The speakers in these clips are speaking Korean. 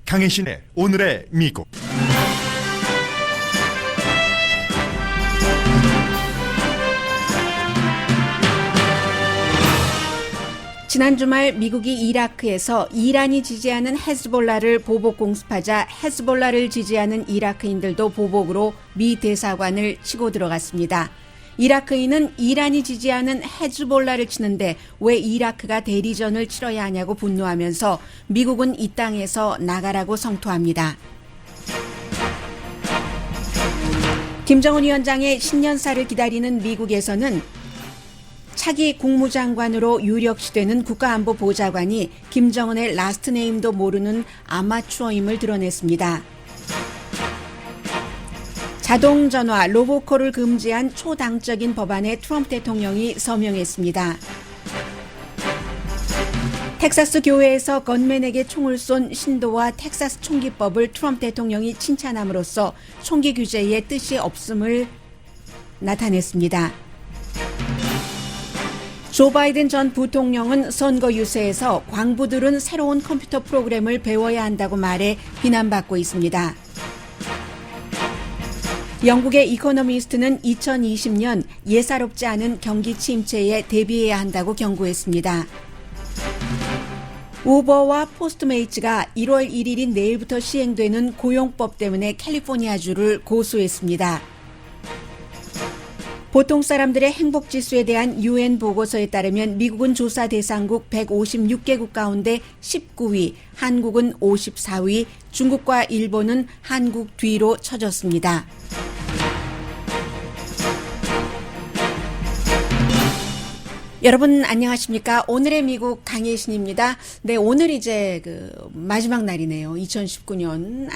강혜신의 오늘의 미국. 지난 주말 미국이 이라크에서 이란이 지지하는 헤즈볼라를 보복 공습하자 헤즈볼라를 지지하는 이라크인들도 보복으로 미 대사관을 치고 들어갔습니다. 이라크인은 이란이 지지하는 헤즈볼라를 치는데 왜 이라크가 대리전을 치러야 하냐고 분노하면서 미국은 이 땅에서 나가라고 성토합니다. 김정은 위원장의 신년사를 기다리는 미국에서는 차기 국무장관으로 유력시되는 국가안보보좌관이 김정은의 라스트 네임도 모르는 아마추어임을 드러냈습니다. 자동전화, 로보콜을 금지한 초당적인 법안에 트럼프 대통령이 서명했습니다. 텍사스 교회에서 건맨에게 총을 쏜 신도와 텍사스 총기법을 트럼프 대통령이 칭찬함으로써 총기 규제의 뜻이 없음을 나타냈습니다. 조 바이든 전 부통령은 선거 유세에서 광부들은 새로운 컴퓨터 프로그램을 배워야 한다고 말해 비난받고 있습니다. 영국의 이코노미스트는 2020년 예사롭지 않은 경기 침체에 대비해야 한다고 경고했습니다. 우버와 포스트메이츠가 1월 1일인 내일부터 시행되는 고용법 때문에 캘리포니아주를 고소했습니다. 보통 사람들의 행복지수에 대한 UN 보고서에 따르면 미국은 조사 대상국 156개국 가운데 19위, 한국은 54위, 중국과 일본은 한국 뒤로 처졌습니다. 여러분 안녕하십니까? 오늘의 미국 강혜신입니다. 네, 오늘 이제 마지막 날이네요. 2019년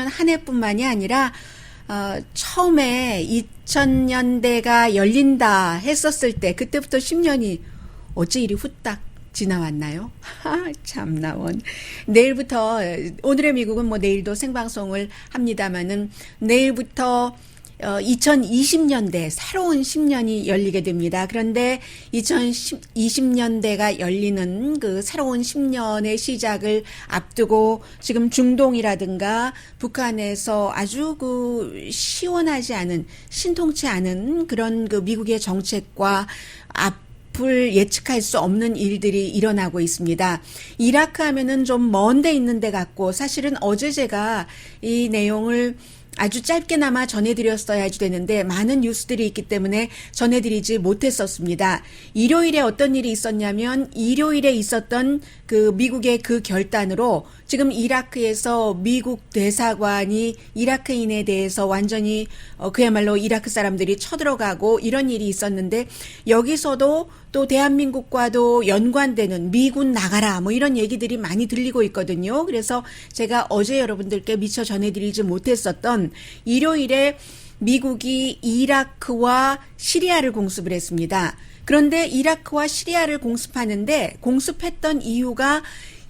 한 해뿐만이 아니라 처음에 2000년대가 열린다 했었을 때 그때부터 10년이 어찌 이리 후딱 지나왔나요? 참나원. 내일부터 오늘의 미국은 내일도 생방송을 합니다마는 내일부터 2020년대 새로운 10년이 열리게 됩니다. 그런데 2020년대가 열리는 그 새로운 10년의 시작을 앞두고 지금 중동이라든가 북한에서 아주 시원하지 않은 신통치 않은 그런 미국의 정책과 앞을 예측할 수 없는 일들이 일어나고 있습니다. 이라크 하면은 좀 먼 데 있는 데 같고 사실은 어제 제가 이 내용을 아주 짧게나마 전해드렸어야 되는데 많은 뉴스들이 있기 때문에 전해드리지 못했었습니다. 일요일에 어떤 일이 있었냐면 일요일에 있었던 미국의 결단으로 지금 이라크에서 미국 대사관이 이라크인에 대해서 완전히 그야말로 이라크 사람들이 쳐들어가고 이런 일이 있었는데 여기서도 또 대한민국과도 연관되는 미군 나가라 이런 얘기들이 많이 들리고 있거든요. 그래서 제가 어제 여러분들께 미처 전해드리지 못했었던 일요일에 미국이 이라크와 시리아를 공습을 했습니다. 그런데 이라크와 시리아를 공습했던 이유가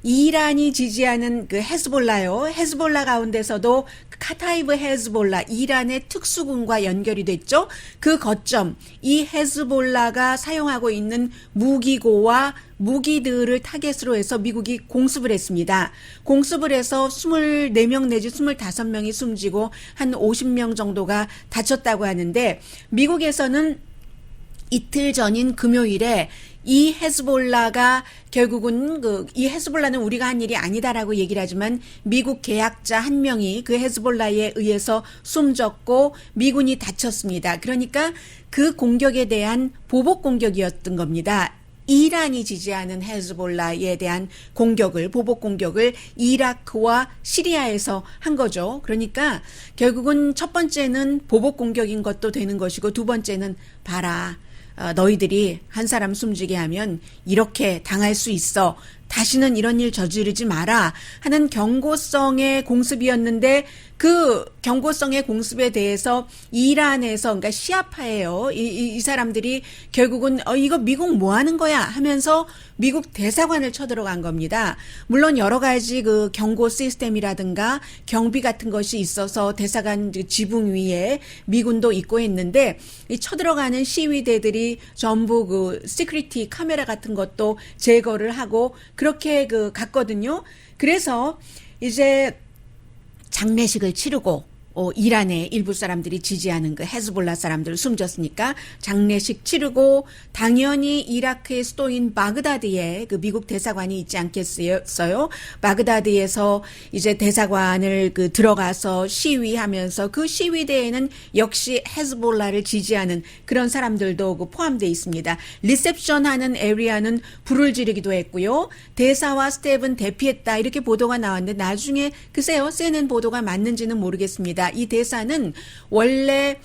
이란이 지지하는 헤즈볼라요. 헤즈볼라 가운데서도 카타이브 헤즈볼라, 이란의 특수군과 연결이 됐죠. 그 거점, 이 헤즈볼라가 사용하고 있는 무기고와 무기들을 타겟으로 해서 미국이 공습을 했습니다. 공습을 해서 24명 내지 25명이 숨지고 한 50명 정도가 다쳤다고 하는데 미국에서는 이틀 전인 금요일에 이 헤즈볼라가 결국은 이 헤즈볼라는 우리가 한 일이 아니다라고 얘기를 하지만 미국 계약자 한 명이 그 헤즈볼라에 의해서 숨졌고 미군이 다쳤습니다. 그러니까 그 공격에 대한 보복 공격이었던 겁니다. 이란이 지지하는 헤즈볼라에 대한 보복 공격을 이라크와 시리아에서 한 거죠. 그러니까 결국은 첫 번째는 보복 공격인 것도 되는 것이고 두 번째는 봐라. 너희들이 한 사람 숨지게 하면 이렇게 당할 수 있어. 다시는 이런 일 저지르지 마라 하는 경고성의 공습이었는데 그 경고성의 공습에 대해서 이란에서 그러니까 시아파예요. 이 사람들이 결국은 이거 미국 뭐 하는 거야 하면서 미국 대사관을 쳐들어간 겁니다. 물론 여러 가지 경고 시스템이라든가 경비 같은 것이 있어서 대사관 지붕 위에 미군도 있고 했는데 이 쳐들어가는 시위대들이 전부 시큐리티 카메라 같은 것도 제거를 하고 그렇게 갔거든요. 그래서 이제 장례식을 치르고 이란의 일부 사람들이 지지하는 그 헤즈볼라 사람들 숨졌으니까 장례식 치르고 당연히 이라크의 수도인 바그다드에 그 미국 대사관이 있지 않겠어요? 바그다드에서 이제 대사관을 그 들어가서 시위하면서 그 시위대에는 역시 헤즈볼라를 지지하는 그런 사람들도 그 포함되어 있습니다. 리셉션하는 에리아는 불을 지르기도 했고요. 대사와 스텝은 대피했다 이렇게 보도가 나왔는데 나중에 글쎄요 CNN 보도가 맞는지는 모르겠습니다. 이 대사는 원래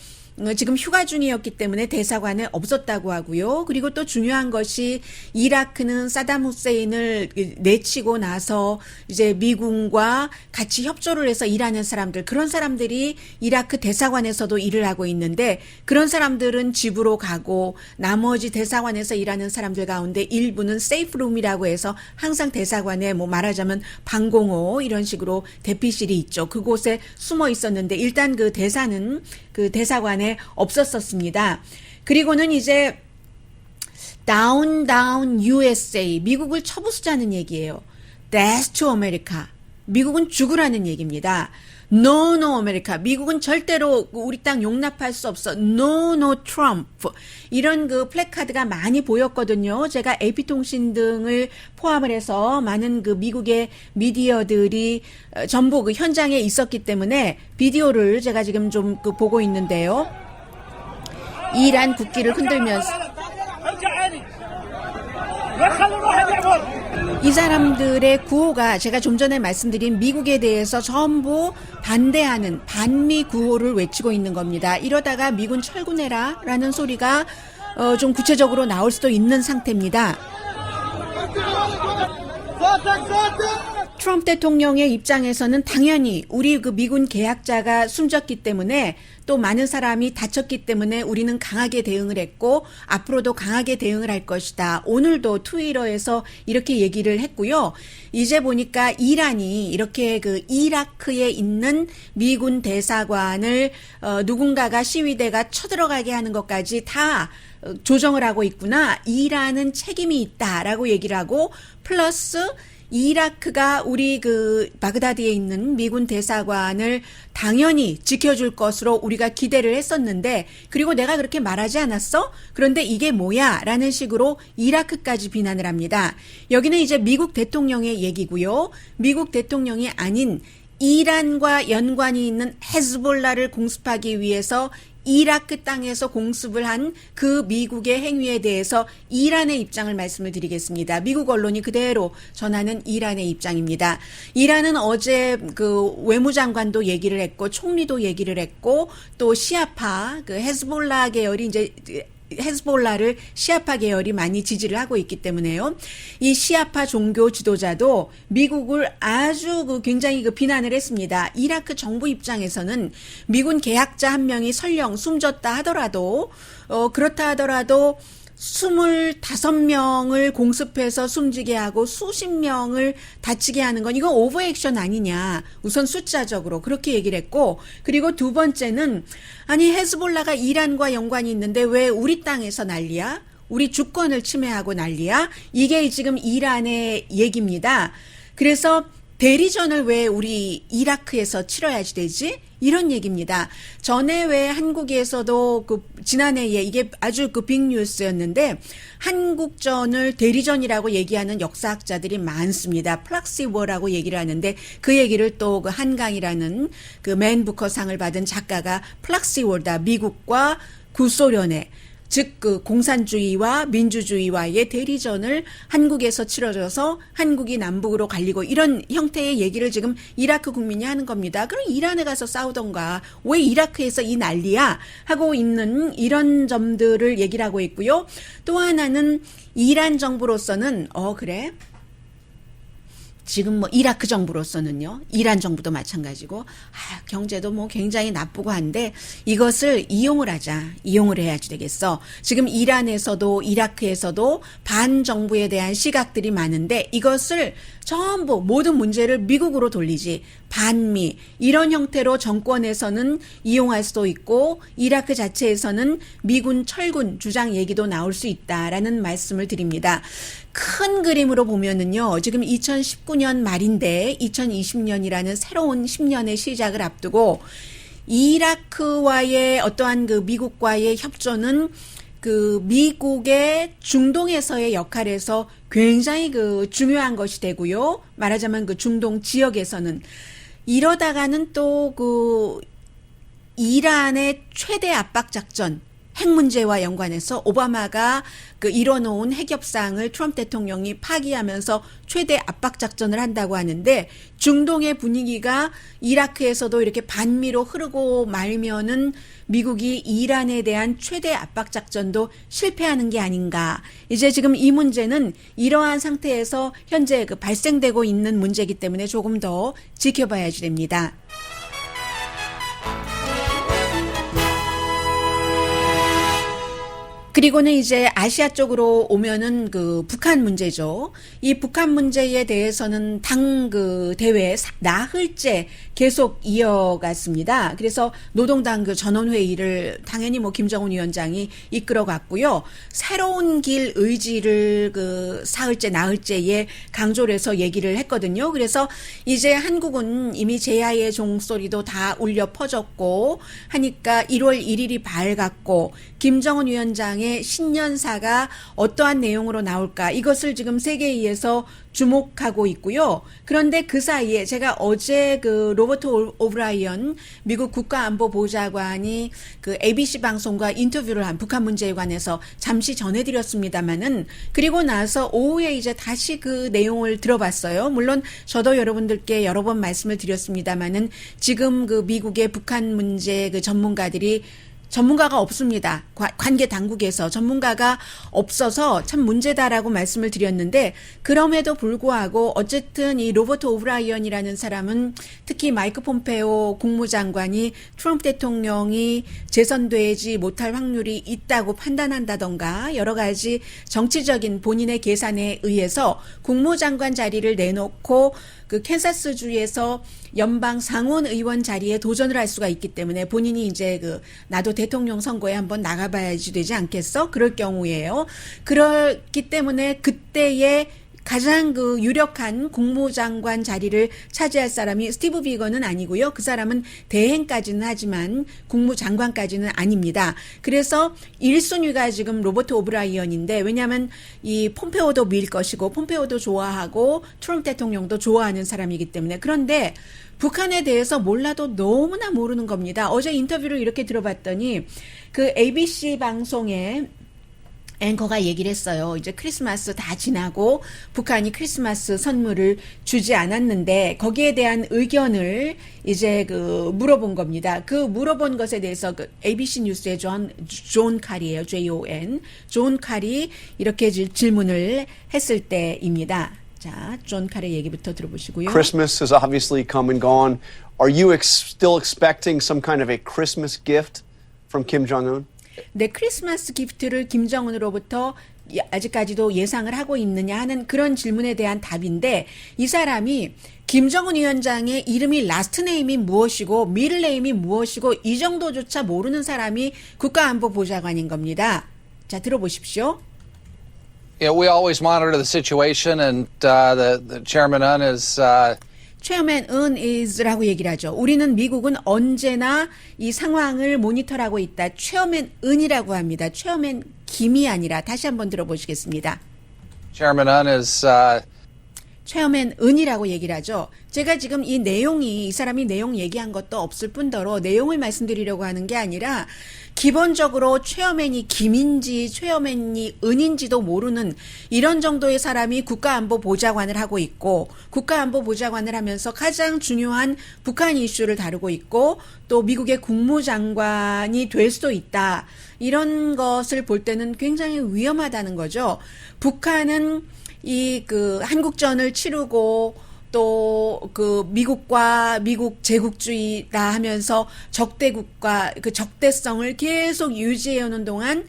지금 휴가 중이었기 때문에 대사관에 없었다고 하고요. 그리고 또 중요한 것이 이라크는 사담 후세인을 내치고 나서 이제 미군과 같이 협조를 해서 일하는 사람들, 그런 사람들이 이라크 대사관에서도 일을 하고 있는데 그런 사람들은 집으로 가고 나머지 대사관에서 일하는 사람들 가운데 일부는 세이프룸이라고 해서 항상 대사관에 뭐 말하자면 방공호 이런 식으로 대피실이 있죠. 그곳에 숨어 있었는데 일단 그 대사는 그 대사관에 없었었습니다. 그리고는 이제 down USA 미국을 쳐부수자는 얘기예요. Death to America 미국은 죽으라는 얘기입니다. No America 미국은 절대로 우리 땅 용납할 수 없어. No Trump 이런 그 플래카드가 많이 보였거든요. 제가 AP통신 등을 포함을 해서 많은 그 미국의 미디어들이 전부 그 현장에 있었기 때문에 비디오를 제가 지금 좀 그 보고 있는데요. 이란 국기를 흔들면서 이 사람들의 구호가 제가 좀 전에 말씀드린 미국에 대해서 전부 반대하는 반미 구호를 외치고 있는 겁니다. 이러다가 미군 철군해라 라는 소리가 좀 구체적으로 나올 수도 있는 상태입니다. 트럼프 대통령의 입장에서는 당연히 우리 그 미군 계약자가 숨졌기 때문에 또 많은 사람이 다쳤기 때문에 우리는 강하게 대응을 했고 앞으로도 강하게 대응을 할 것이다. 오늘도 트위터에서 이렇게 얘기를 했고요. 이제 보니까 이란이 이렇게 그 이라크에 있는 미군 대사관을 누군가가 시위대가 쳐들어가게 하는 것까지 다 조정을 하고 있구나. 이란은 책임이 있다라고 얘기를 하고 플러스 이라크가 우리 그 바그다드에 있는 미군 대사관을 당연히 지켜줄 것으로 우리가 기대를 했었는데 그리고 내가 그렇게 말하지 않았어? 그런데 이게 뭐야? 라는 식으로 이라크까지 비난을 합니다. 여기는 이제 미국 대통령의 얘기고요. 미국 대통령이 아닌 이란과 연관이 있는 헤즈볼라를 공습하기 위해서 이라크 땅에서 공습을 한 그 미국의 행위에 대해서 이란의 입장을 말씀을 드리겠습니다. 미국 언론이 그대로 전하는 이란의 입장입니다. 이란은 어제 그 외무장관도 얘기를 했고 총리도 얘기를 했고 또 시아파 그 헤즈볼라 계열이 이제 헤즈볼라를 시아파 계열이 많이 지지를 하고 있기 때문에요. 이 시아파 종교 지도자도 미국을 아주 그 굉장히 그 비난을 했습니다. 이라크 정부 입장에서는 미군 계약자 한 명이 설령 숨졌다 하더라도 그렇다 하더라도 25명을 공습해서 숨지게 하고 수십 명을 다치게 하는 건 이거 오버액션 아니냐. 우선 숫자적으로 그렇게 얘기를 했고 그리고 두 번째는 아니 헤즈볼라가 이란과 연관이 있는데 왜 우리 땅에서 난리야? 우리 주권을 침해하고 난리야? 이게 지금 이란의 얘기입니다. 그래서 대리전을 왜 우리 이라크에서 치러야지 되지? 이런 얘기입니다. 전에 왜 한국에서도 그 지난해에 이게 아주 그 빅뉴스였는데 한국전을 대리전이라고 얘기하는 역사학자들이 많습니다. 플락시워라고 얘기를 하는데 그 얘기를 또 그 한강이라는 그 맨 부커상을 받은 작가가 플락시워다. 미국과 구소련의 즉 그 공산주의와 민주주의와의 대리전을 한국에서 치러져서 한국이 남북으로 갈리고 이런 형태의 얘기를 지금 이라크 국민이 하는 겁니다. 그럼 이란에 가서 싸우던가 왜 이라크에서 이 난리야 하고 있는 이런 점들을 얘기를 하고 있고요. 또 하나는 이란 정부로서는 그래? 지금 뭐 이라크 정부로서는요. 이란 정부도 마찬가지고 경제도 뭐 굉장히 나쁘고 한데 이것을 이용을 해야지 되겠어. 지금 이란에서도 이라크에서도 반정부에 대한 시각들이 많은데 이것을 전부 모든 문제를 미국으로 돌리지 반미 이런 형태로 정권에서는 이용할 수도 있고 이라크 자체에서는 미군 철군 주장 얘기도 나올 수 있다라는 말씀을 드립니다. 큰 그림으로 보면은요, 지금 2019년 말인데 2020년이라는 새로운 10년의 시작을 앞두고 이라크와의 어떠한 그 미국과의 협조는 그 미국의 중동에서의 역할에서 굉장히 그 중요한 것이 되고요. 말하자면 그 중동 지역에서는 이러다가는 또 그 이란의 최대 압박 작전 핵 문제와 연관해서 오바마가 그 이뤄놓은 핵 협상을 트럼프 대통령이 파기하면서 최대 압박 작전을 한다고 하는데 중동의 분위기가 이라크에서도 이렇게 반미로 흐르고 말면은 미국이 이란에 대한 최대 압박 작전도 실패하는 게 아닌가. 이제 지금 이 문제는 이러한 상태에서 현재 그 발생되고 있는 문제이기 때문에 조금 더 지켜봐야지 됩니다. 그리고는 이제 아시아 쪽으로 오면은 그 북한 문제죠. 이 북한 문제에 대해서는 당 그 대회 나흘째 계속 이어갔습니다. 그래서 노동당 그 전원회의를 당연히 뭐 김정은 위원장이 이끌어갔고요. 새로운 길 의지를 그 사흘째 나흘째에 강조를 해서 얘기를 했거든요. 그래서 이제 한국은 이미 제야의 종소리도 다 울려 퍼졌고 하니까 1월 1일이 밝았고 김정은 위원장의 신년사가 어떠한 내용으로 나올까 이것을 지금 세계에서 주목하고 있고요. 그런데 그 사이에 제가 어제 그 로버트 오브라이언 미국 국가안보보좌관이 그 ABC 방송과 인터뷰를 한 북한 문제에 관해서 잠시 전해드렸습니다마는 그리고 나서 오후에 이제 다시 그 내용을 들어봤어요. 물론 저도 여러분들께 여러 번 말씀을 드렸습니다마는 지금 그 미국의 북한 문제 그 전문가가 없습니다. 관계 당국에서 전문가가 없어서 참 문제다라고 말씀을 드렸는데 그럼에도 불구하고 어쨌든 이 로버트 오브라이언이라는 사람은 특히 마이크 폼페오 국무장관이 트럼프 대통령이 재선되지 못할 확률이 있다고 판단한다던가 여러 가지 정치적인 본인의 계산에 의해서 국무장관 자리를 내놓고 그 캔사스주에서 연방 상원 의원 자리에 도전을 할 수가 있기 때문에 본인이 이제 그 나도 대통령 선거에 한번 나가봐야지 되지 않겠어? 그럴 경우에요. 그렇기 때문에 그때의 가장 그 유력한 국무장관 자리를 차지할 사람이 스티브 비건은 아니고요. 그 사람은 대행까지는 하지만 국무장관까지는 아닙니다. 그래서 1순위가 지금 로버트 오브라이언인데 왜냐하면 이 폼페오도 밀 것이고 폼페오도 좋아하고 트럼프 대통령도 좋아하는 사람이기 때문에 그런데 북한에 대해서 몰라도 너무나 모르는 겁니다. 어제 인터뷰를 이렇게 들어봤더니 그 ABC 방송에 앵커가 얘기를 했어요. 이제 크리스마스 다 지나고 북한이 크리스마스 선물을 주지 않았는데 거기에 대한 의견을 이제 그 물어본 겁니다. 그 물어본 것에 대해서 그 ABC 뉴스의 존 칼이에요. 존 칼이 이렇게 질문을 했을 때입니다. 자, 존 칼의 얘기부터 들어보시고요. Christmas has obviously come and gone. Are you still expecting some kind of a Christmas gift from Kim Jong-un? 네, 크리스마스 기프트를 김정은으로부터 아직까지도 예상을 하고 있느냐 하는 그런 질문에 대한 답인데 이 사람이 김정은 위원장의 이름이 라스트 네임이 무엇이고 미들 네임이 무엇이고 이 정도조차 모르는 사람이 국가안보보좌관인 겁니다. 자, 들어보십시오. Yeah, we always monitor the situation, and the chairman Un is. Chairman Un is라고 얘기를 하죠. 우리는 미국은 언제나 이 상황을 모니터하고 있다. Chairman Un이라고 합니다. Chairman 김이 아니라 다시 한번 들어보시겠습니다. Chairman Un is. Chairman Un이라고 얘기를 하죠. 제가 지금 이 사람이 내용 얘기한 것도 없을 뿐더러 내용을 말씀드리려고 하는 게 아니라 기본적으로 체어맨이 김인지 체어맨이 은인지도 모르는 이런 정도의 사람이 국가안보보좌관을 하고 있고 국가안보보좌관을 하면서 가장 중요한 북한 이슈를 다루고 있고 또 미국의 국무장관이 될 수도 있다. 이런 것을 볼 때는 굉장히 위험하다는 거죠. 북한은 이 그 한국전을 치르고 또 그 미국과 미국 제국주의다 하면서 적대국과 그 적대성을 계속 유지해 오는 동안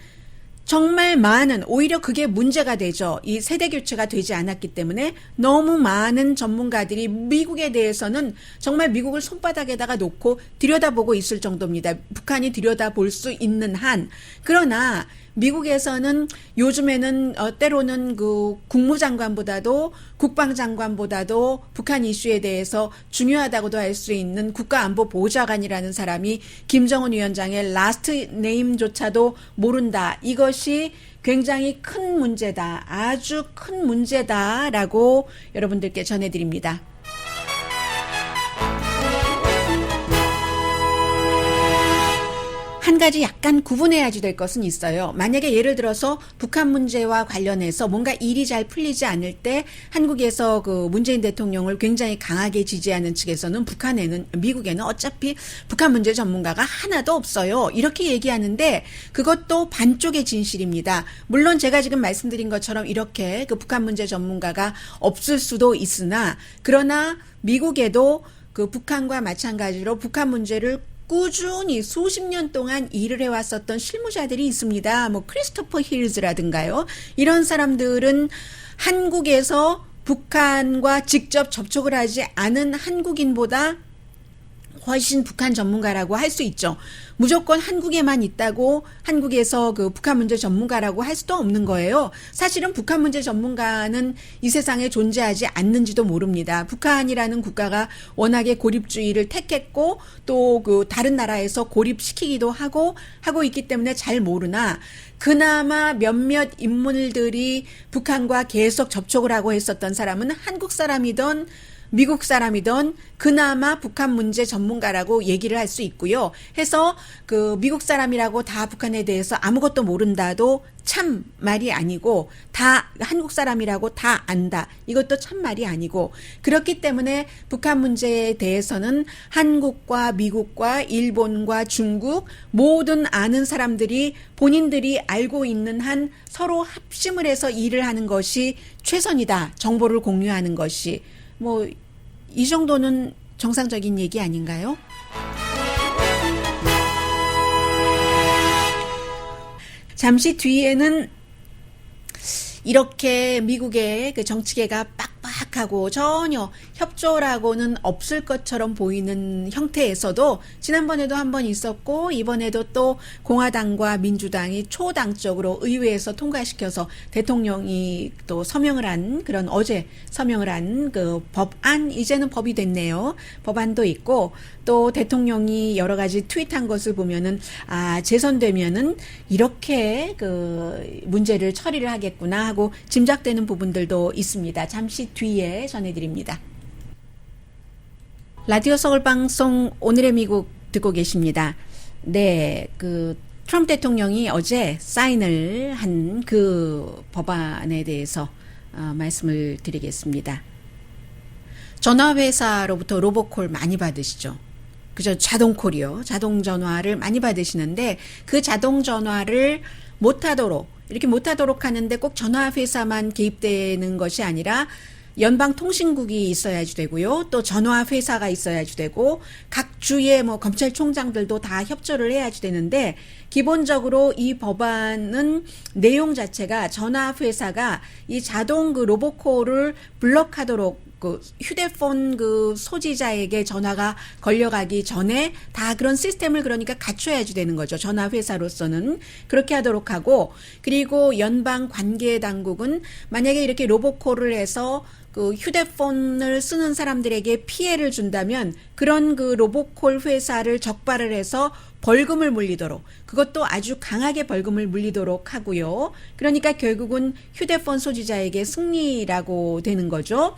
정말 많은 오히려 그게 문제가 되죠. 이 세대 교체가 되지 않았기 때문에 너무 많은 전문가들이 미국에 대해서는 정말 미국을 손바닥에다가 놓고 들여다보고 있을 정도입니다. 북한이 들여다볼 수 있는 한. 그러나 미국에서는 요즘에는 때로는 그 국무장관보다도 국방장관보다도 북한 이슈에 대해서 중요하다고도 할 수 있는 국가안보보좌관이라는 사람이 김정은 위원장의 라스트 네임조차도 모른다. 이것이 굉장히 큰 문제다. 아주 큰 문제다라고 여러분들께 전해드립니다. 한 가지 약간 구분해야지 될 것은 있어요. 만약에 예를 들어서 북한 문제와 관련해서 뭔가 일이 잘 풀리지 않을 때 한국에서 그 문재인 대통령을 굉장히 강하게 지지하는 측에서는 미국에는 어차피 북한 문제 전문가가 하나도 없어요. 이렇게 얘기하는데 그것도 반쪽의 진실입니다. 물론 제가 지금 말씀드린 것처럼 이렇게 그 북한 문제 전문가가 없을 수도 있으나 그러나 미국에도 그 북한과 마찬가지로 북한 문제를 꾸준히 수십 년 동안 일을 해왔었던 실무자들이 있습니다. 뭐 크리스토퍼 힐즈라든가요. 이런 사람들은 한국에서 북한과 직접 접촉을 하지 않은 한국인보다 훨씬 북한 전문가라고 할 수 있죠. 무조건 한국에만 있다고 한국에서 그 북한 문제 전문가라고 할 수도 없는 거예요. 사실은 북한 문제 전문가는 이 세상에 존재하지 않는지도 모릅니다. 북한이라는 국가가 워낙에 고립주의를 택했고 또 그 다른 나라에서 고립시키기도 하고 있기 때문에 잘 모르나 그나마 몇몇 인물들이 북한과 계속 접촉을 하고 했었던 사람은 한국 사람이던 미국 사람이던 그나마 북한 문제 전문가라고 얘기를 할 수 있고요. 해서 그 미국 사람이라고 다 북한에 대해서 아무것도 모른다도 참 말이 아니고 다 한국 사람이라고 다 안다. 이것도 참 말이 아니고 그렇기 때문에 북한 문제에 대해서는 한국과 미국과 일본과 중국 모든 아는 사람들이 본인들이 알고 있는 한 서로 합심을 해서 일을 하는 것이 최선이다. 정보를 공유하는 것이. 뭐, 이 정도는 정상적인 얘기 아닌가요? 잠시 뒤에는 이렇게 미국의 그 정치계가 빡빡하고 전혀 협조라고는 없을 것처럼 보이는 형태에서도 지난번에도 한번 있었고 이번에도 또 공화당과 민주당이 초당적으로 의회에서 통과시켜서 대통령이 또 서명을 한 그런 어제 서명을 한 그 법안 이제는 법이 됐네요. 법안도 있고 또 대통령이 여러 가지 트윗한 것을 보면은 재선되면은 이렇게 그 문제를 처리를 하겠구나 하고 짐작되는 부분들도 있습니다. 잠시 뒤에 전해드립니다. 라디오 서울 방송 오늘의 미국 듣고 계십니다. 네, 그 트럼프 대통령이 어제 사인을 한 그 법안에 대해서 말씀을 드리겠습니다. 전화회사로부터 로보콜 많이 받으시죠? 그죠? 자동콜이요. 자동 전화를 많이 받으시는데 그 자동 전화를 못하도록 이렇게 못하도록 하는데 꼭 전화회사만 개입되는 것이 아니라 연방통신국이 있어야지 되고요. 또 전화회사가 있어야지 되고 각 주의 뭐 검찰총장들도 다 협조를 해야지 되는데 기본적으로 이 법안은 내용 자체가 전화회사가 이 자동 그 로보콜을 블럭하도록 그 휴대폰 그 소지자에게 전화가 걸려가기 전에 다 그런 시스템을 그러니까 갖춰야지 되는 거죠. 전화회사로서는 그렇게 하도록 하고 그리고 연방 관계 당국은 만약에 이렇게 로보콜을 해서 그 휴대폰을 쓰는 사람들에게 피해를 준다면 그런 그 로보콜 회사를 적발을 해서 벌금을 물리도록 그것도 아주 강하게 벌금을 물리도록 하고요. 그러니까 결국은 휴대폰 소지자에게 승리라고 되는 거죠.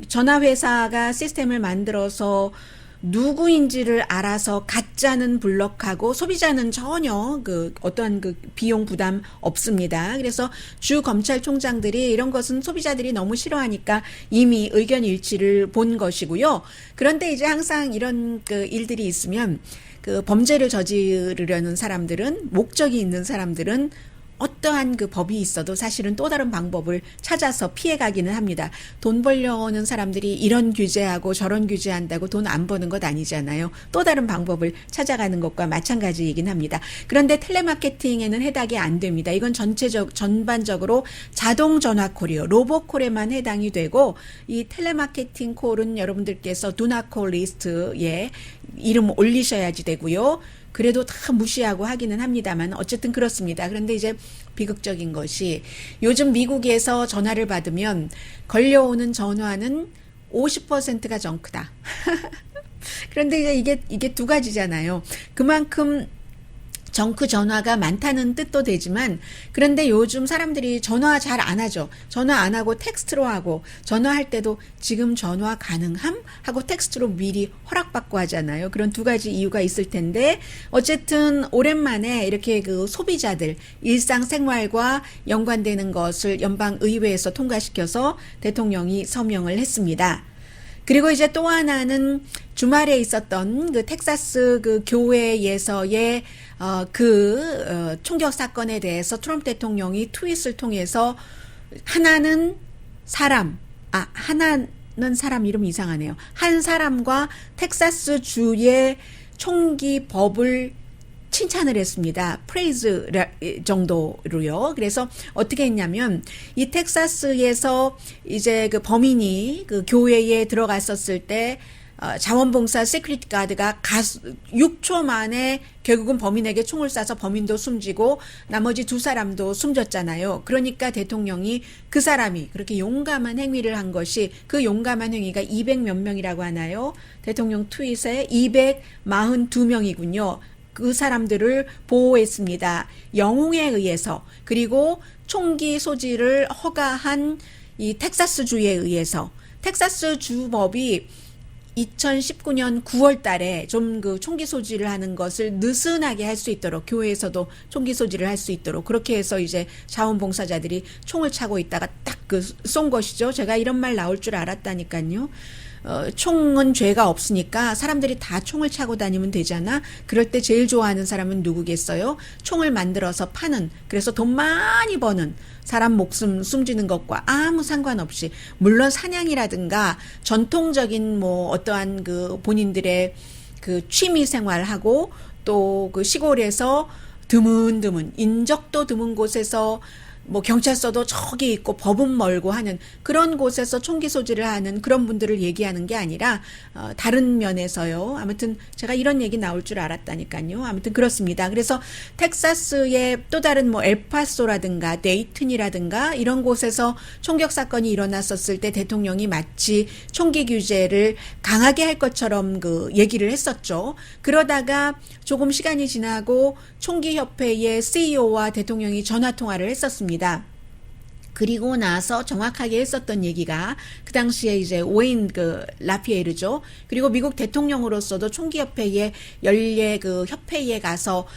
전화회사가 시스템을 만들어서 누구인지를 알아서 가짜는 블럭하고 소비자는 전혀 그 어떠한 그 비용 부담 없습니다. 그래서 주 검찰총장들이 이런 것은 소비자들이 너무 싫어하니까 이미 의견 일치를 본 것이고요. 그런데 이제 항상 이런 그 일들이 있으면 그 범죄를 저지르려는 사람들은 목적이 있는 사람들은 어떠한 그 법이 있어도 사실은 또 다른 방법을 찾아서 피해가기는 합니다. 돈 벌려는 사람들이 이런 규제하고 저런 규제한다고 돈 안 버는 것 아니잖아요. 또 다른 방법을 찾아가는 것과 마찬가지이긴 합니다. 그런데 텔레마케팅에는 해당이 안 됩니다. 이건 전반적으로 자동 전화콜이요. 로보콜에만 해당이 되고 이 텔레마케팅 콜은 여러분들께서 Do Not Call 리스트에 이름 올리셔야지 되고요. 그래도 다 무시하고 하기는 합니다만 어쨌든 그렇습니다. 그런데 이제 비극적인 것이 요즘 미국에서 전화를 받으면 걸려오는 전화는 50%가 정크다. 그런데 이제 이게 두 가지잖아요. 그만큼 정크 전화가 많다는 뜻도 되지만 그런데 요즘 사람들이 전화 잘 안 하죠. 전화 안 하고 텍스트로 하고 전화할 때도 지금 전화 가능함? 하고 텍스트로 미리 허락받고 하잖아요. 그런 두 가지 이유가 있을 텐데 어쨌든 오랜만에 이렇게 그 소비자들 일상생활과 연관되는 것을 연방의회에서 통과시켜서 대통령이 서명을 했습니다. 그리고 이제 또 하나는 주말에 있었던 그 텍사스 그 교회에서의 총격 사건에 대해서 트럼프 대통령이 트윗을 통해서 하나는 사람 이름이 이상하네요. 한 사람과 텍사스 주의 총기 법을 칭찬을 했습니다. 프레이즈 정도로요. 그래서 어떻게 했냐면 이 텍사스에서 이제 그 범인이 그 교회에 들어갔었을 때 자원봉사 시크릿 가드가 6초 만에 결국은 범인에게 총을 쏴서 범인도 숨지고 나머지 두 사람도 숨졌잖아요. 그러니까 대통령이 그 사람이 그렇게 용감한 행위를 한 것이 그 용감한 행위가 200몇 명이라고 하나요? 대통령 트윗에 242명이군요. 그 사람들을 보호했습니다. 영웅에 의해서 그리고 총기 소지를 허가한 이 텍사스 주에 의해서 텍사스 주법이 2019년 9월 달에 좀 그 총기 소지를 하는 것을 느슨하게 할 수 있도록 교회에서도 총기 소지를 할 수 있도록 그렇게 해서 이제 자원봉사자들이 총을 차고 있다가 딱 그 쏜 것이죠. 제가 이런 말 나올 줄 알았다니까요. 총은 죄가 없으니까 사람들이 다 총을 차고 다니면 되잖아. 그럴 때 제일 좋아하는 사람은 누구겠어요? 총을 만들어서 파는, 그래서 돈 많이 버는 사람 목숨 숨지는 것과 아무 상관없이, 물론 사냥이라든가 전통적인 뭐 어떠한 그 본인들의 그 취미 생활하고 또 그 시골에서 드문드문 인적도 드문 곳에서 뭐 경찰서도 저기 있고 법은 멀고 하는 그런 곳에서 총기 소지를 하는 그런 분들을 얘기하는 게 아니라 다른 면에서요. 아무튼 제가 이런 얘기 나올 줄 알았다니까요. 아무튼 그렇습니다. 그래서 텍사스의 또 다른 뭐 엘파소라든가 데이튼이라든가 이런 곳에서 총격 사건이 일어났었을 때 대통령이 마치 총기 규제를 강하게 할 것처럼 그 얘기를 했었죠. 그러다가 조금 시간이 지나고 총기협회의 CEO와 대통령이 전화 통화를 했었습니다. 그리고 나서 정확하게 했었던 얘기가 그 당시에 이제 오웬 그 라피에르죠. 그리고 미국 대통령으로서도 총기협회의 연례 그 협회에 가서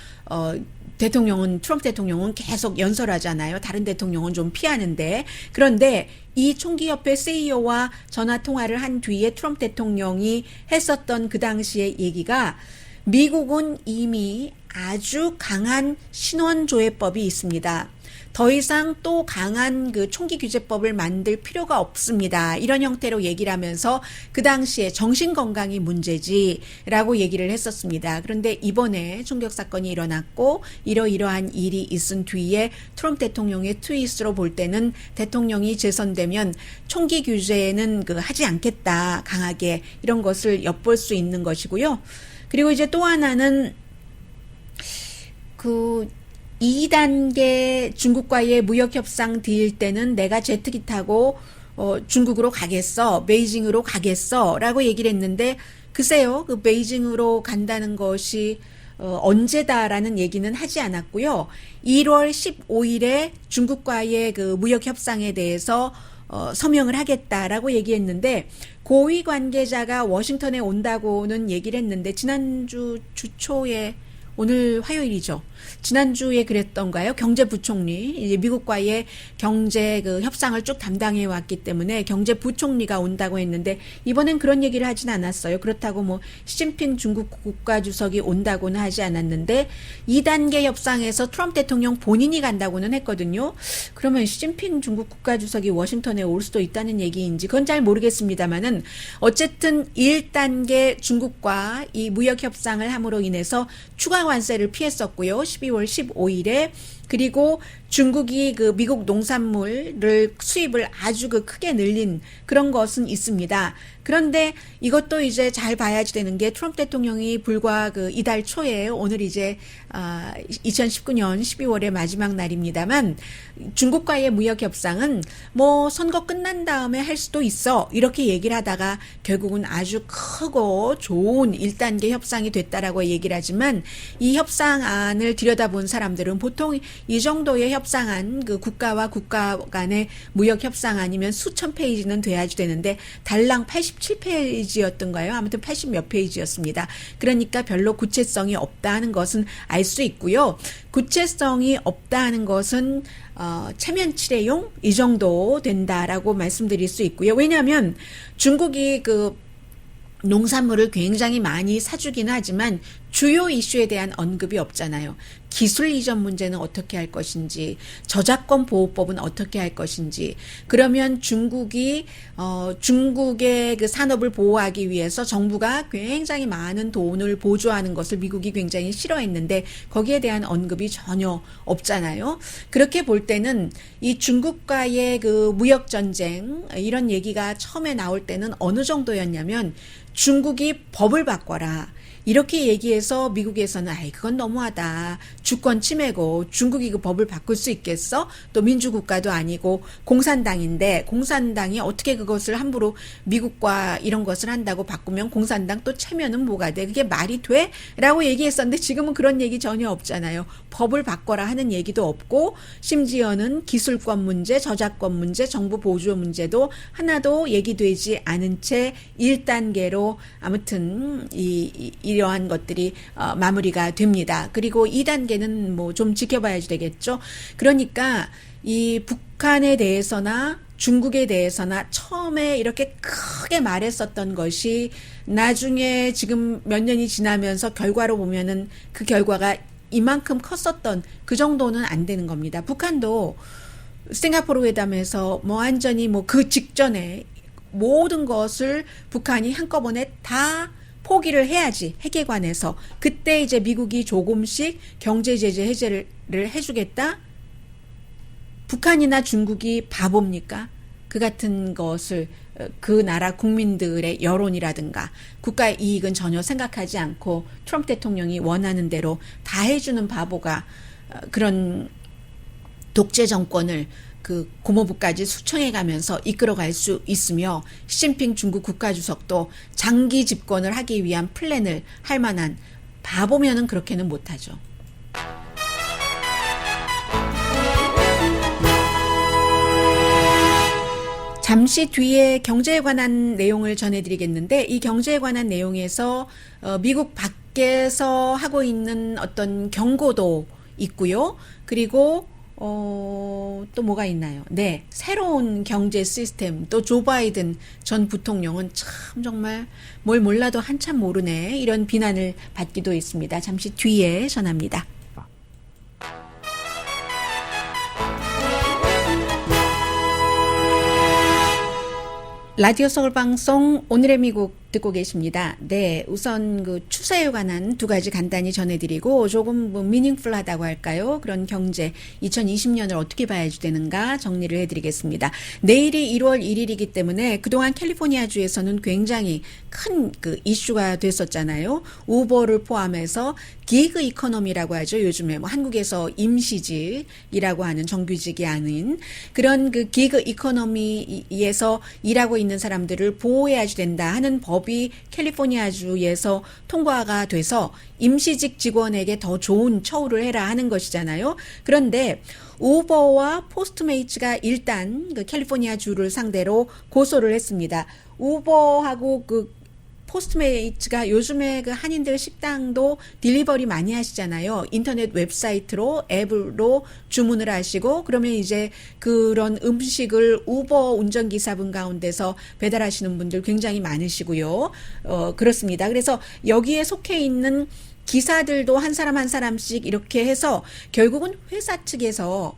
트럼프 대통령은 계속 연설하잖아요. 다른 대통령은 좀 피하는데. 그런데 이 총기협회 CEO와 전화 통화를 한 뒤에 트럼프 대통령이 했었던 그 당시의 얘기가 미국은 이미 아주 강한 신원조회법이 있습니다. 더 이상 또 강한 그 총기 규제법을 만들 필요가 없습니다. 이런 형태로 얘기를 하면서 그 당시에 정신건강이 문제지라고 얘기를 했었습니다. 그런데 이번에 총격 사건이 일어났고 이러이러한 일이 있은 뒤에 트럼프 대통령의 트윗으로 볼 때는 대통령이 재선되면 총기 규제는 그 하지 않겠다, 강하게, 이런 것을 엿볼 수 있는 것이고요. 그리고 이제 또 하나는 그 2단계 중국과의 무역협상 딜 때는 내가 제트기 타고 중국으로 가겠어, 베이징으로 가겠어 라고 얘기를 했는데, 글쎄요, 그 베이징으로 간다는 것이 언제다라는 얘기는 하지 않았고요. 1월 15일에 중국과의 그 무역협상에 대해서 서명을 하겠다라고 얘기했는데, 고위 관계자가 워싱턴에 온다고는 얘기를 했는데, 지난주 주초에, 오늘 화요일이죠. 지난주에 그랬던가요? 경제부총리, 이제 미국과의 경제 그 협상을 쭉 담당해 왔기 때문에 경제부총리가 온다고 했는데, 이번엔 그런 얘기를 하진 않았어요. 그렇다고 뭐 시진핑 중국 국가주석이 온다고는 하지 않았는데, 2단계 협상에서 트럼프 대통령 본인이 간다고는 했거든요. 그러면 시진핑 중국 국가주석이 워싱턴에 올 수도 있다는 얘기인지 그건 잘 모르겠습니다만은, 어쨌든 1단계 중국과 이 무역 협상을 함으로 인해서 추가 관세를 피했었고요. 12월 15일에 그리고 중국이 그 미국 농산물을 수입을 아주 그 크게 늘린 그런 것은 있습니다. 그런데 이것도 이제 잘 봐야지 되는 게 트럼프 대통령이 불과 그 이달 초에 오늘 이제 2019년 12월의 마지막 날입니다만 중국과의 무역 협상은 뭐 선거 끝난 다음에 할 수도 있어 이렇게 얘기를 하다가 결국은 아주 크고 좋은 1단계 협상이 됐다라고 얘기를 하지만 이 협상안을 들여다본 사람들은 보통 이 정도의 협상안 그 국가와 국가 간의 무역 협상안이면 수천 페이지는 돼야지 되는데 달랑 87페이지였던가요? 아무튼 80몇 페이지였습니다. 그러니까 별로 구체성이 없다는 것은 알 수 있고요. 구체성이 없다는 것은 체면 칠해용 이 정도 된다라고 말씀드릴 수 있고요. 왜냐하면 중국이 그 농산물을 굉장히 많이 사주기는 하지만 주요 이슈에 대한 언급이 없잖아요. 기술 이전 문제는 어떻게 할 것인지, 저작권 보호법은 어떻게 할 것인지, 그러면 중국의 그 산업을 보호하기 위해서 정부가 굉장히 많은 돈을 보조하는 것을 미국이 굉장히 싫어했는데 거기에 대한 언급이 전혀 없잖아요. 그렇게 볼 때는 이 중국과의 그 무역 전쟁 이런 얘기가 처음에 나올 때는 어느 정도였냐면 중국이 법을 바꿔라. 이렇게 얘기해서 미국에서는 아이 그건 너무하다. 주권 침해고 중국이 그 법을 바꿀 수 있겠어? 또 민주국가도 아니고 공산당인데 공산당이 어떻게 그것을 함부로 미국과 이런 것을 한다고 바꾸면 공산당 또 체면은 뭐가 돼? 그게 말이 돼? 라고 얘기했었는데 지금은 그런 얘기 전혀 없잖아요. 법을 바꿔라 하는 얘기도 없고 심지어는 기술권 문제, 저작권 문제, 정부 보조 문제도 하나도 얘기되지 않은 채 1단계로 아무튼 이러한 것들이 마무리가 됩니다. 그리고 2단계는 뭐 좀 지켜봐야지 되겠죠. 그러니까 이 북한에 대해서나 중국에 대해서나 처음에 이렇게 크게 말했었던 것이 나중에 지금 몇 년이 지나면서 결과로 보면은 그 결과가 이만큼 컸었던 그 정도는 안 되는 겁니다. 북한도 싱가포르 회담에서 뭐 완전히 뭐 그 직전에 모든 것을 북한이 한꺼번에 다 포기를 해야지 핵에 관해서 그때 이제 미국이 조금씩 경제 제재 해제를 해주겠다. 북한이나 중국이 바보입니까? 그 같은 것을 그 나라 국민들의 여론이라든가 국가의 이익은 전혀 생각하지 않고 트럼프 대통령이 원하는 대로 다 해주는 바보가 그런 독재 정권을 그 고모부까지 수청해 가면서 이끌어갈 수 있으며 시진핑 중국 국가주석도 장기 집권을 하기 위한 플랜을 할 만한 바보면은 그렇게는 못하죠. 잠시 뒤에 경제에 관한 내용을 전해드리겠는데 이 경제에 관한 내용에서 미국 밖에서 하고 있는 어떤 경고도 있고요. 그리고 또 뭐가 있나요? 네, 새로운 경제 시스템, 또 조 바이든 전 부통령은 참 정말 뭘 몰라도 한참 모르네 이런 비난을 받기도 있습니다. 잠시 뒤에 전합니다. 라디오 서울 방송 오늘의 미국 듣고 계십니다. 네, 우선 그 추세에 관한 두 가지 간단히 전해드리고 조금 뭐 미닝풀하다고 할까요? 그런 경제 2020년을 어떻게 봐야지 되는가 정리를 해드리겠습니다. 내일이 1월 1일이기 때문에 그동안 캘리포니아주에서는 굉장히 큰 그 이슈가 됐었잖아요. 우버를 포함해서 기그 이코노미라고 하죠. 요즘에 뭐 한국에서 임시직이라고 하는 정규직이 아닌 그런 그 기그 이코노미에서 일하고 있는 사람들을 보호해야지 된다 하는 법이 캘리포니아주에서 통과가 돼서 임시직 직원에게 더 좋은 처우를 해라 하는 것이잖아요. 그런데 우버와 포스트메이츠가 일단 그 캘리포니아주를 상대로 고소를 했습니다. 우버하고 그 포스트메이츠가 요즘에 그 한인들 식당도 딜리버리 많이 하시잖아요. 인터넷 웹사이트로 앱으로 주문을 하시고 그러면 이제 그런 음식을 우버 운전기사분 가운데서 배달하시는 분들 굉장히 많으시고요. 그렇습니다. 그래서 여기에 속해 있는 기사들도 한 사람 한 사람씩 이렇게 해서 결국은 회사 측에서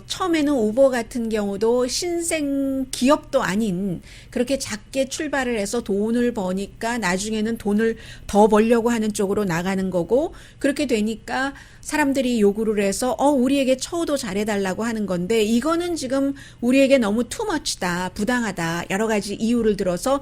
처음에는 우버 같은 경우도 신생 기업도 아닌 그렇게 작게 출발을 해서 돈을 버니까 나중에는 돈을 더 벌려고 하는 쪽으로 나가는 거고, 그렇게 되니까 사람들이 요구를 해서 우리에게 처우도 잘해달라고 하는 건데, 이거는 지금 우리에게 너무 투머치다, 부당하다, 여러 가지 이유를 들어서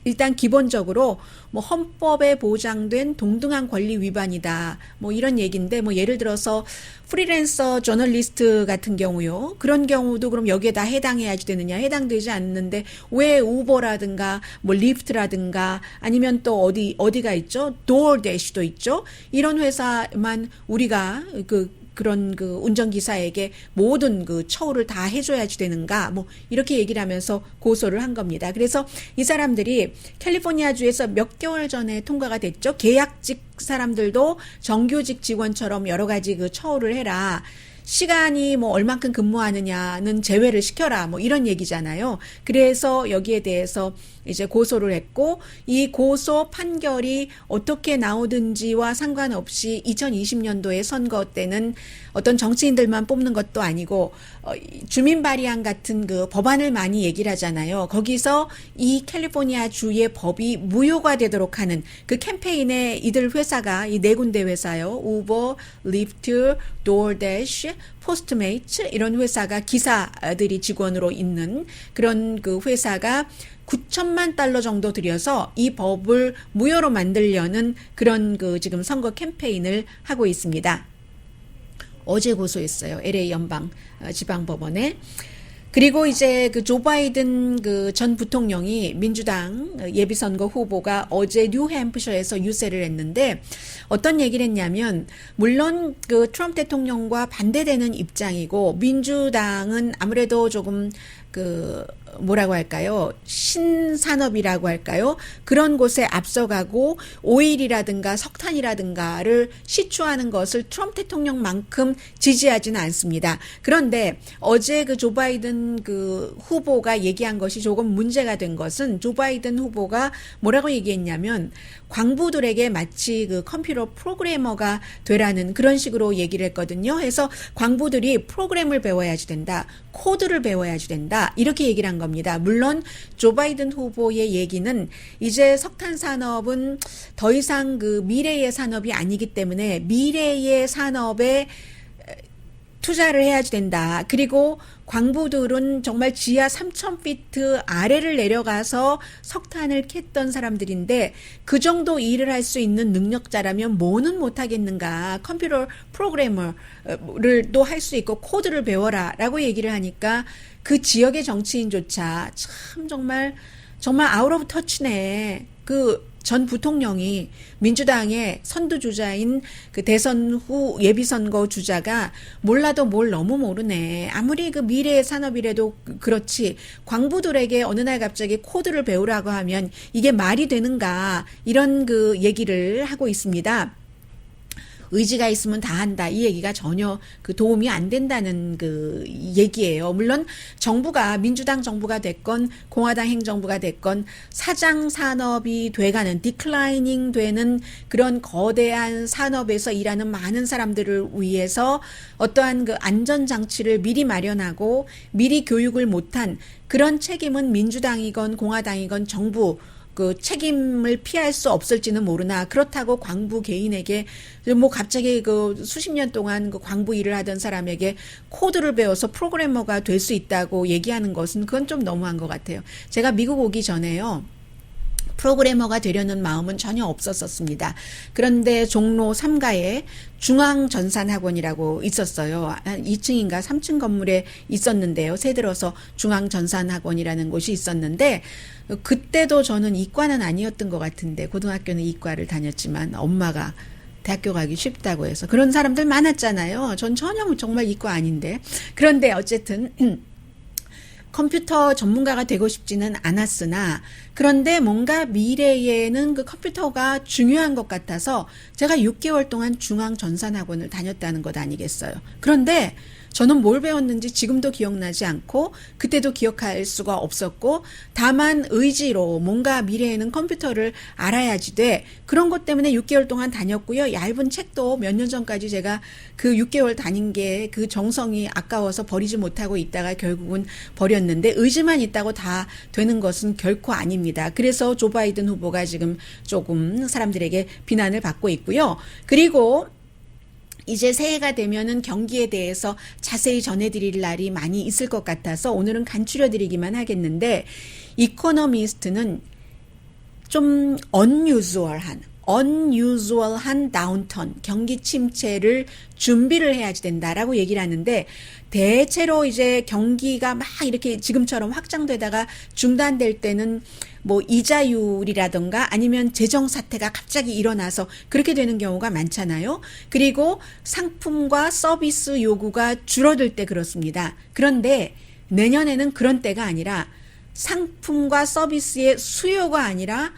일단 기본적으로 뭐 헌법에 보장된 동등한 권리 위반이다, 뭐 이런 얘기인데, 뭐 예를 들어서 프리랜서 저널리스트 같은 경우요, 그런 경우도 그럼 여기에 다 해당해야지 되느냐? 해당되지 않는데 왜 우버라든가 뭐 리프트라든가 아니면 또 어디가 있죠? 도어대시도 있죠. 이런 회사만 우리가 그런 운전기사에게 모든 처우를 다 해줘야지 되는가, 뭐 이렇게 얘기를 하면서 고소를 한 겁니다. 그래서 이 사람들이 캘리포니아주에서 몇 개월 전에 통과가 됐죠. 계약직 사람들도 정규직 직원처럼 여러 가지 처우를 해라, 시간이 뭐 얼만큼 근무하느냐는 제외를 시켜라, 뭐 이런 얘기잖아요. 그래서 여기에 대해서 이제 고소를 했고, 이 고소 판결이 어떻게 나오든지와 상관없이 2020년도에 선거 때는 어떤 정치인들만 뽑는 것도 아니고 주민 발의안 같은 법안을 많이 얘기를 하잖아요. 거기서 이 캘리포니아 주의 법이 무효가 되도록 하는 그 캠페인에 이들 회사가, 이 네 군데 회사요, 우버, 리프트, 도어대시, 포스트메이츠, 이런 회사가 기사들이 직원으로 있는 그런 회사가 $9천만 정도 들여서 이 법을 무효로 만들려는 그런 지금 선거 캠페인을 하고 있습니다. 어제 고소했어요. LA 연방 지방법원에. 그리고 이제 조 바이든 전 부통령이, 민주당 예비선거 후보가 어제 뉴햄프셔에서 유세를 했는데 어떤 얘기를 했냐면, 물론 트럼프 대통령과 반대되는 입장이고, 민주당은 아무래도 조금 뭐라고 할까요? 신산업이라고 할까요? 그런 곳에 앞서가고 오일이라든가 석탄이라든가를 시추하는 것을 트럼프 대통령만큼 지지하지는 않습니다. 그런데 어제 조 바이든 후보가 얘기한 것이 조금 문제가 된 것은, 조 바이든 후보가 뭐라고 얘기했냐면, 광부들에게 마치 컴퓨터 프로그래머가 되라는 그런 식으로 얘기를 했거든요. 해서 광부들이 프로그램을 배워야지 된다, 코드를 배워야지 된다, 이렇게 얘기를 한 겁니다. 물론 조 바이든 후보의 얘기는 이제 석탄 산업은 더 이상 미래의 산업이 아니기 때문에 미래의 산업에 투자를 해야지 된다. 그리고 광부들은 정말 지하 3,000피트 아래를 내려가서 석탄을 캤던 사람들인데 그 정도 일을 할 수 있는 능력자라면 뭐는 못하겠는가. 컴퓨터 프로그래머를 또 할 수 있고 코드를 배워라 라고 얘기를 하니까 그 지역의 정치인조차 참 정말 아웃 오브 터치네. 전 부통령이 민주당의 선두주자인 대선 후 예비선거 주자가 몰라도 뭘 너무 모르네. 아무리 미래의 산업이라도 그렇지, 광부들에게 어느 날 갑자기 코드를 배우라고 하면 이게 말이 되는가, 이런 얘기를 하고 있습니다. 의지가 있으면 다 한다, 이 얘기가 전혀 도움이 안 된다는 얘기예요. 물론 정부가, 민주당 정부가 됐건 공화당 행정부가 됐건 사장 산업이 돼가는, 디클라이닝 되는 그런 거대한 산업에서 일하는 많은 사람들을 위해서 어떠한 안전장치를 미리 마련하고 미리 교육을 못한 그런 책임은 민주당이건 공화당이건 정부 책임을 피할 수 없을지는 모르나, 그렇다고 광부 개인에게 뭐 갑자기 수십 년 동안 광부 일을 하던 사람에게 코드를 배워서 프로그래머가 될 수 있다고 얘기하는 것은 그건 좀 너무한 것 같아요. 제가 미국 오기 전에요, 프로그래머가 되려는 마음은 전혀 없었습니다. 그런데 종로 3가에 중앙전산학원이라고 있었어요. 한 2층인가 3층 건물에 있었는데요. 새 들어서 중앙전산학원이라는 곳이 있었는데, 그때도 저는 이과는 아니었던 것 같은데, 고등학교는 이과를 다녔지만 엄마가 대학교 가기 쉽다고 해서, 그런 사람들 많았잖아요. 전 전혀 정말 이과 아닌데. 그런데 어쨌든 컴퓨터 전문가가 되고 싶지는 않았으나, 그런데 뭔가 미래에는 컴퓨터가 중요한 것 같아서 제가 6개월 동안 중앙전산학원을 다녔다는 것 아니겠어요. 그런데 저는 뭘 배웠는지 지금도 기억나지 않고 그때도 기억할 수가 없었고 다만 의지로 뭔가 미래에는 컴퓨터를 알아야지 돼. 그런 것 때문에 6개월 동안 다녔고요. 얇은 책도 몇 년 전까지 제가 그 6개월 다닌 게 그 정성이 아까워서 버리지 못하고 있다가 결국은 버렸는데 의지만 있다고 다 되는 것은 결코 아닙니다. 그래서 조 바이든 후보가 지금 조금 사람들에게 비난을 받고 있고요. 그리고 이제 새해가 되면은 경기에 대해서 자세히 전해드릴 날이 많이 있을 것 같아서 오늘은 간추려드리기만 하겠는데 이코노미스트는 좀 unusual한 다운턴, 경기 침체를 준비를 해야지 된다라고 얘기를 하는데 대체로 이제 경기가 막 이렇게 지금처럼 확장되다가 중단될 때는 뭐 이자율이라던가 아니면 재정 사태가 갑자기 일어나서 그렇게 되는 경우가 많잖아요. 그리고 상품과 서비스 요구가 줄어들 때 그렇습니다. 그런데 내년에는 그런 때가 아니라 상품과 서비스의 수요가 아니라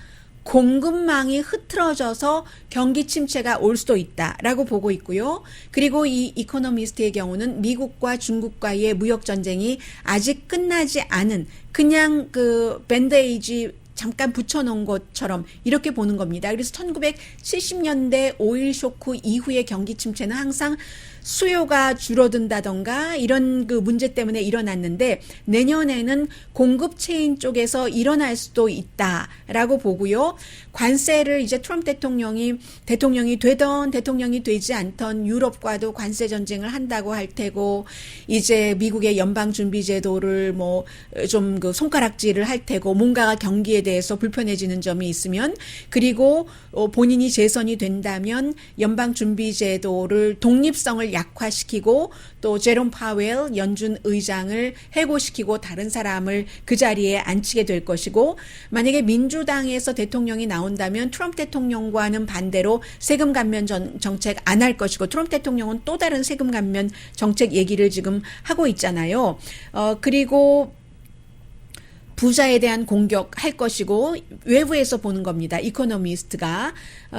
공급망이 흐트러져서 경기 침체가 올 수도 있다라고 보고 있고요. 그리고 이 이코노미스트의 경우는 미국과 중국과의 무역 전쟁이 아직 끝나지 않은 그냥 그 밴드에이지 잠깐 붙여놓은 것처럼 이렇게 보는 겁니다. 그래서 1970년대 오일 쇼크 이후의 경기 침체는 항상 수요가 줄어든다던가 이런 그 문제 때문에 일어났는데 내년에는 공급 체인 쪽에서 일어날 수도 있다라고 보고요. 관세를 이제 트럼프 대통령이 되던 대통령이 되지 않던 유럽과도 관세 전쟁을 한다고 할 테고 이제 미국의 연방준비제도를 뭐 좀 그 손가락질을 할 테고 뭔가가 경기에 대해서 불편해지는 점이 있으면 그리고 본인이 재선이 된다면 연방준비제도를 독립성을 약화시키고 또 제롬 파웰 연준 의장을 해고시키고 다른 사람을 그 자리에 앉히게 될 것이고 만약에 민주당에서 대통령이 나온다면 트럼프 대통령과는 반대로 세금 감면 정책 안 할 것이고 트럼프 대통령은 또 다른 세금 감면 정책 얘기를 지금 하고 있잖아요. 그리고 부자에 대한 공격할 것이고 외부에서 보는 겁니다. 이코노미스트가.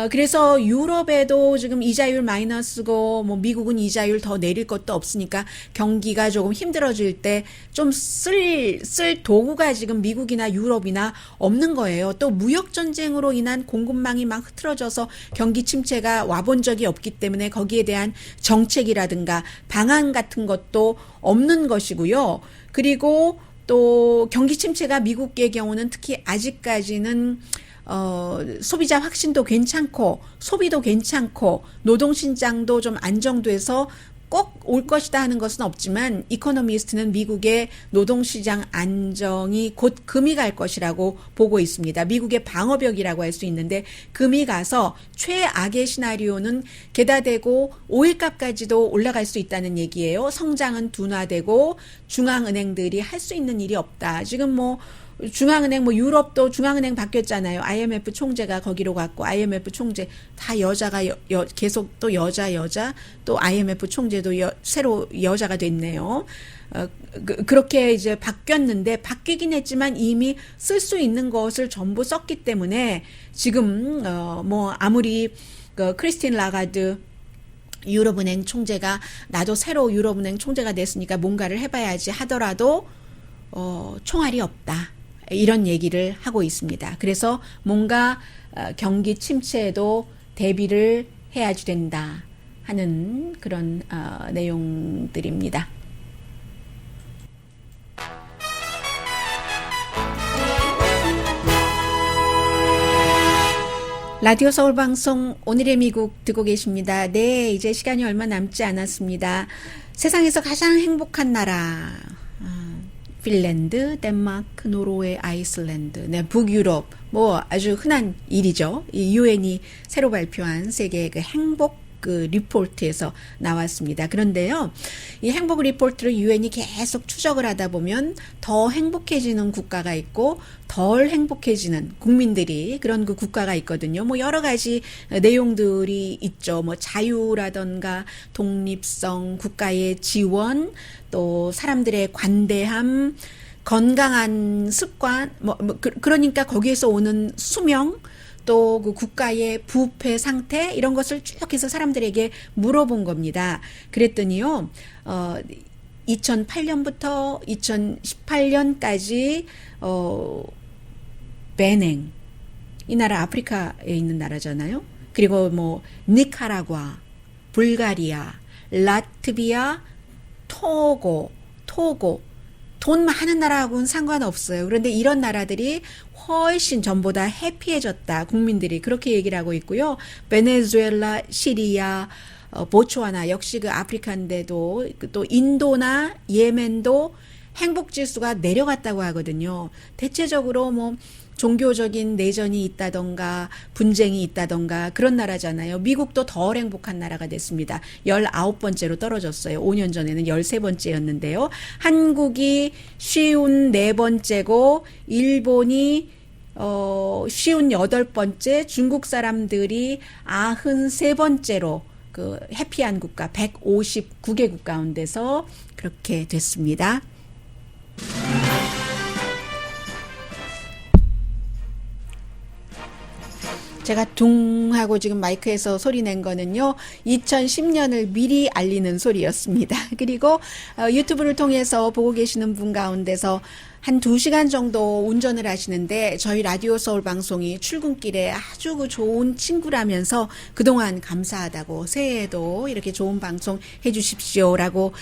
그래서 유럽에도 지금 이자율 마이너스고 뭐 미국은 이자율 더 내릴 것도 없으니까 경기가 조금 힘들어질 때 좀 쓸 도구가 지금 미국이나 유럽이나 없는 거예요. 또 무역 전쟁으로 인한 공급망이 막 흐트러져서 경기 침체가 와본 적이 없기 때문에 거기에 대한 정책이라든가 방안 같은 것도 없는 것이고요. 그리고 또 경기 침체가 미국의 경우는 특히 아직까지는 소비자 확신도 괜찮고 소비도 괜찮고 노동신장도 좀 안정돼서 꼭 올 것이다 하는 것은 없지만 이코노미스트는 미국의 노동시장 안정이 곧 금이 갈 것이라고 보고 있습니다. 미국의 방어벽이라고 할 수 있는데 금이 가서 최악의 시나리오는 개다되고 오일값까지도 올라갈 수 있다는 얘기예요. 성장은 둔화되고 중앙은행들이 할 수 있는 일이 없다. 지금 뭐 중앙은행 뭐 유럽도 중앙은행 바뀌었잖아요. IMF 총재가 거기로 갔고 IMF 총재 다 여자가 계속 또 여자 또 IMF 총재도 새로 여자가 됐네요. 그렇게 이제 바뀌었는데 바뀌긴 했지만 이미 쓸 수 있는 것을 전부 썼기 때문에 지금 뭐 아무리 크리스틴 라가드 유럽은행 총재가 나도 새로 유럽은행 총재가 됐으니까 뭔가를 해봐야지 하더라도 총알이 없다. 이런 얘기를 하고 있습니다. 그래서 뭔가 경기 침체에도 대비를 해야지 된다 하는 그런 내용들입니다. 라디오 서울 방송 오늘의 미국 듣고 계십니다. 네, 이제 시간이 얼마 남지 않았습니다. 세상에서 가장 행복한 나라. 핀란드, 덴마크, 노르웨이, 아이슬란드, 네, 북유럽, 뭐 아주 흔한 일이죠. 이 유엔이 새로 발표한 세계 그 행복 그 리포트에서 나왔습니다. 그런데요, 이 행복 리포트를 유엔이 계속 추적을 하다 보면 더 행복해지는 국가가 있고 덜 행복해지는 국민들이 그런 그 국가가 있거든요. 뭐 여러 가지 내용들이 있죠. 뭐 자유라던가 독립성, 국가의 지원, 또 사람들의 관대함, 건강한 습관, 그러니까 거기에서 오는 수명, 또 그 국가의 부패 상태 이런 것을 쭉 해서 사람들에게 물어본 겁니다. 그랬더니요, 2008년부터 2018년까지 베냉, 이 나라 아프리카에 있는 나라잖아요. 그리고 뭐 니카라과, 불가리아, 라트비아, 토고 돈 많은 나라하고는 상관없어요. 그런데 이런 나라들이 훨씬 전보다 해피해졌다. 국민들이 그렇게 얘기를 하고 있고요. 베네수엘라, 시리아, 보츠와나 역시 그 아프리카인데도 또 인도나 예멘도 행복지수가 내려갔다고 하거든요. 대체적으로 뭐 종교적인 내전이 있다던가 분쟁이 있다던가 그런 나라잖아요. 미국도 덜 행복한 나라가 됐습니다. 19번째로 떨어졌어요. 5년 전에는 13번째였는데요. 한국이 54번째고 일본이 58번째, 중국 사람들이 93번째로 그 해피한 국가 159개국 가운데서 그렇게 됐습니다. 제가 둥 하고 지금 마이크에서 소리 낸 거는요, 2010년을 미리 알리는 소리였습니다. 그리고 유튜브를 통해서 보고 계시는 분 가운데서 한 2시간 정도 운전을 하시는데 저희 라디오 서울 방송이 출근길에 아주 그 좋은 친구라면서 그동안 감사하다고 새해에도 이렇게 좋은 방송 해주십시오라고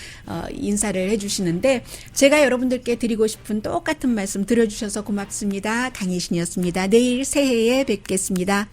인사를 해주시는데 제가 여러분들께 드리고 싶은 똑같은 말씀 들어주셔서 고맙습니다. 강혜신이었습니다. 내일 새해에 뵙겠습니다.